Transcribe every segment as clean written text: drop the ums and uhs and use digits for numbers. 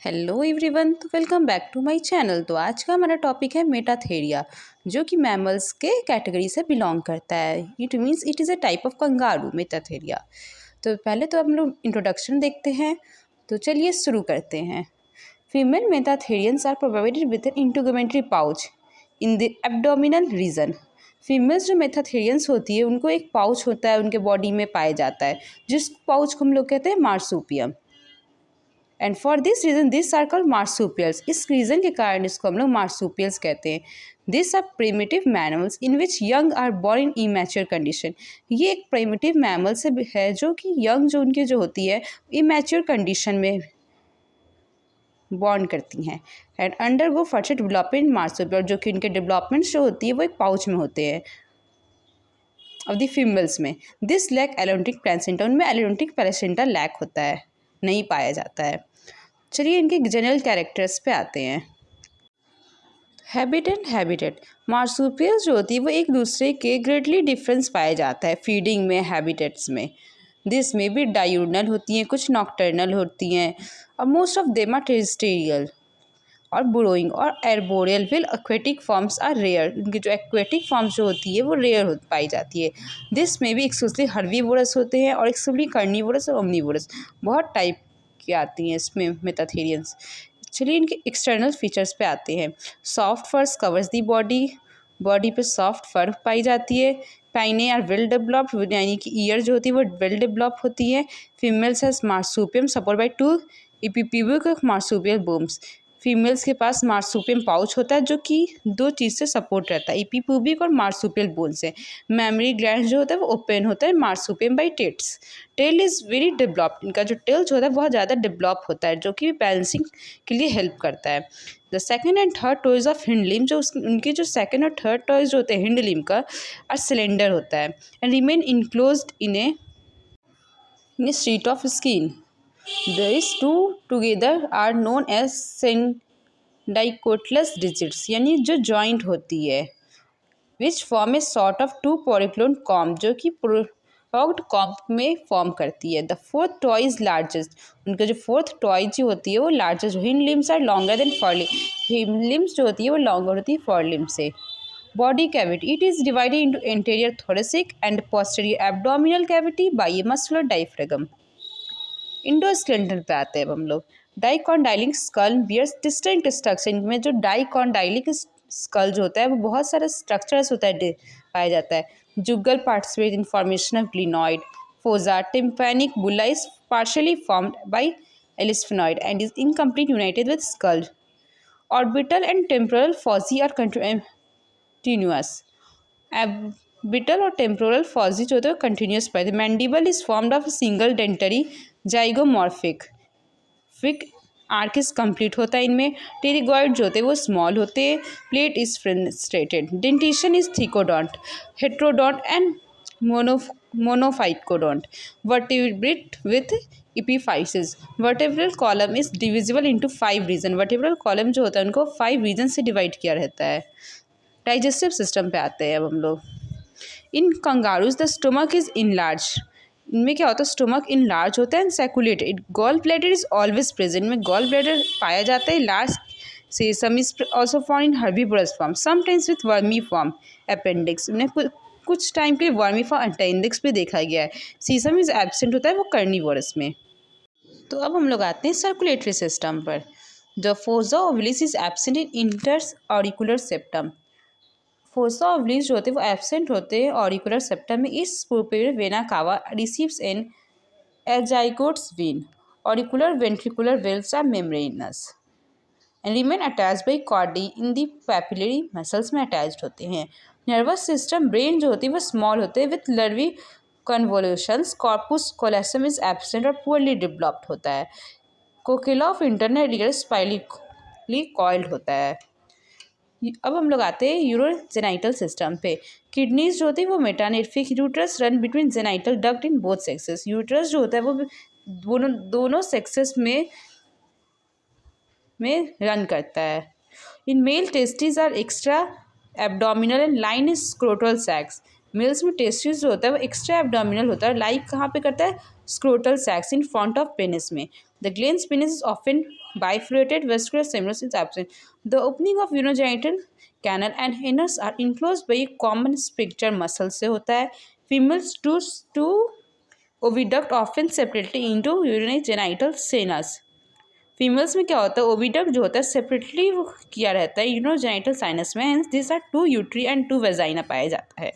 Hello everyone, तो welcome back to my channel. तो आज का हमारा टॉपिक है मेटाथेरिया, जो कि मैमल्स के कैटेगरी से बिलोंग करता है। It means it is a type of kangaroo Metatheria. तो पहले तो हम लोग इंट्रोडक्शन देखते हैं, तो चलिए शुरू करते हैं। Female metatherians are provided with an integumentary pouch in the abdominal region. Females जो मेटाथेरियंस होती है उनको एक पाउच होता है, उनके बॉडी में पाया जाता है, जिस पाउच को हम लोग कहते हैं marsupium. And for this reason this are called marsupials. इस रीजन के कारण इसको हम लोग मार्सूपियल्स कहते हैं। This are primitive mammals in which young are born in immature condition. ये एक प्रिमिटिव मैमल से है जो कि यंग जो उनकी जो होती है इमैच्योर कंडीशन में बॉर्न करती हैं and under go further development marsupial, जो कि उनके डेवलपमेंट जो होती है वो एक पाउच में होते हैं। ऑफ द फीमेल्स में दिस लैक एलोन्टिक प्लेसेंटा, उनमें एलोन्टिक प्लेसेंटा लैक होता है, नहीं पाया जाता है। चलिए इनके जनरल कैरेक्टर्स पे आते हैं। Habit and habitat. मार्सूपियल्स जो होती है वो एक दूसरे के ग्रेटली डिफरेंस पाया जाता है फीडिंग में, हैबिटेट्स में। दिस में भी डायूर्नल होती हैं, कुछ नॉक्टर्नल होती हैं, और most of them are terrestrial और बुरोइंग और arboreal. While aquatic forms are rare, उनकी जो एक्वेटिक फॉर्म्स जो होती है वो रेयर पाई जाती है। दिस में भी एक्सक्लूसिवली हर्बीवोरस होते हैं और एक्सक्लूसिवली कार्निवोरस और ओमनीवोरस, बहुत टाइप की आती हैं इसमें मेटाथेरियंस। चलिए इनके एक्सटर्नल फीचर्स पे आते हैं। सॉफ्ट फर्स कवर्स दी बॉडी, बॉडी पे सॉफ्ट फर पाई जाती है। पाइने आर वेल डेवलप्ड, यानी कि ईयर जो होती है वो वेल डेवलप होती है। Females has marsupium support by two epipubic marsupial bones. Females के पास मार्सूपियम पाउच होता है जो कि दो चीज़ से सपोर्ट रहता है, एपिप्यूबिक और मार्सूपियल बोन से। मेमरी ग्लैंड जो होता है वो ओपन होता है marsupium by teats. Tail is very developed, इनका जो टेल जो होता है बहुत ज़्यादा डेवलप होता है, जो कि बैलेंसिंग के लिए हेल्प करता है। The second and third toys of hind limb, जो उनके जो सेकेंड और थर्ड टॉयज जो होते हैं हिंड लिम्ब का, और सिलेंडर होता है and remain enclosed in A sheet of skin. These two together are known as syndicotless digits, यानी जो जॉइंट होती है, which form a sort of two poriclone comb, जो कि प्रोलॉन्ग्ड कॉम्ब में फॉर्म करती है। The fourth toe is largest, उनका जो फोर्थ टॉय जो होती है वो largest. Hind limbs are longer than forelimbs, hind limbs जो होती है वो लॉन्गर होती है फॉर लिम्स से। Body cavity, it is divided into anterior thoracic and posterior abdominal cavity by a muscular diaphragm. इंडोस्केलेटल पे आते हैं अब हम लोग। Dicondylic skull bears distinct structure, इनमें जो डाइकॉन्डाइलिक स्कल जो होता है वो बहुत सारा स्ट्रक्चर्स होता है पाया जाता है। Jugal participate in formation of glenoid. Fossa tympanic bulla is partially formed by alisphenoid and is incomplete united with skull. Orbital and temporal fossae are continuous. Orbital और टेम्पोरल फॉजी जो होते हैं कंटिन्यूस पाए। Mandible is formed of single dentary zygomatic arch is complete होता है इनमें। Pterygoid जो होते हैं वो स्मॉल होते हैं। Plate is fenestrated. Dentition is thecodont, heterodont and monophyodont. Vertebrate with epiphysis. Vertebral column is divisible into 5 region. Vertebral column जो होता है उनको 5 रीजन से डिवाइड किया रहता है। डाइजेस्टिव सिस्टम पे आते हैं अब हम लोग। In kangaroos the stomach is enlarge, इनमें क्या होता है स्टोमक इनलार्ज होता है and circulated. Gall bladder is always present, में गॉल ब्लैडर पाया जाता है। Last caecum is also found in herbivorous form, sometimes with vermiform appendix. उन्हें कुछ टाइम के लिए वर्मी फॉर्म अपेंडिक्स भी देखा गया है। सीसम इज एब्सेंट होता है वो कार्निवोरस में। तो अब हम लोग आते हैं सर्कुलेटरी सिस्टम पर। The fossa ovalis is absent in interauricular septum. Fossa ovalis जो होते हैं वो एब्सेंट होते हैं ऑरिकुलर सेप्टम में। इस प्रोपेरियर vena cava receives an azygos vein. Auricular ventricular valves are membranous and remain attached by chordae in the papillary muscles में अटैच्ड होते हैं। नर्वस सिस्टम ब्रेन जो होती है वो स्मॉल होते हैं विथ लर्वी convolutions. Corpus callosum is absent और पुअरली डेवलप्ड होता है। Cochlea of internal ear spirally coiled होता है। अब हम लोग आते हैं यूरोजेनाइटल सिस्टम पे। किडनीज जो होती है वो metanephric. Uterus run between genital duct in both sexes. Uterus जो होता है वो दोनों सेक्सेस में रन करता है। In male testis are extra abdominal and line is scrotal sacs. Males में टेस्टिस जो होता है वो एक्स्ट्रा एब्डोमिनल होता है, लाइक कहाँ पे करता है, scrotal sacs in front of penis में। The glans penis is often bifurcated vascular stimulus is absent. The opening of urogenital canal and anus are enclosed by a common sphincter muscle से होता है। Females do oviduct often separately into urogenital sinus. Females में क्या होता है, oviduct जो होता है सेपरेटली किया रहता है यूरोजेनिटल साइनस में, hence this are 2 uteri and 2 vagina पाया जाता है।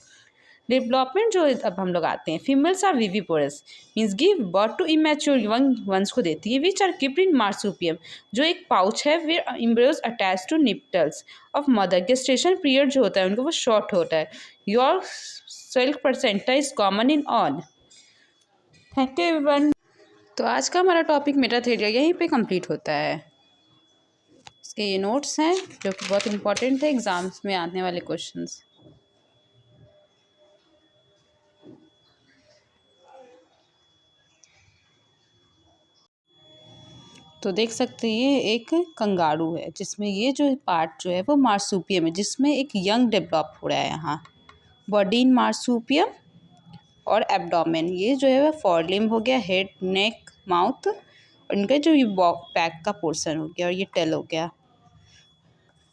डेवलपमेंट जो अब हम लोग आते हैं, females are viviparous means give birth to immature young ones को देती है, which are keeped in marsupium जो एक पाउच है, where embryos attach to nipples of mother. Gestation period जो होता है उनको वो शॉर्ट होता है। योर सेल्फ placenta is common in all. Thank you everyone. तो आज का हमारा टॉपिक मेटाथेरिया यहीं पे कंप्लीट होता है। इसके ये नोट्स हैं जो कि बहुत इंपॉर्टेंट है एग्जाम्स में आने वाले क्वेश्चंस। तो देख सकते हैं ये एक कंगारू है जिसमें ये जो पार्ट जो है वो मार्सुपियम है, जिसमें एक यंग डेवलप हो रहा है। यहाँ बॉडी इन मार्सुपियम और एब्डोमेन, ये जो है वो फोरलिम्ब हो गया, हेड, नेक, माउथ, और इनका जो ये बैक का पोर्शन हो गया और ये टेल हो गया।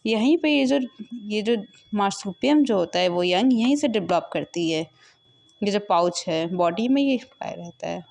यहीं पे ये जो मार्सुपियम जो होता है वो यंग यहीं से डेवलप करती है। ये जो पाउच है बॉडी में ये पाया रहता है।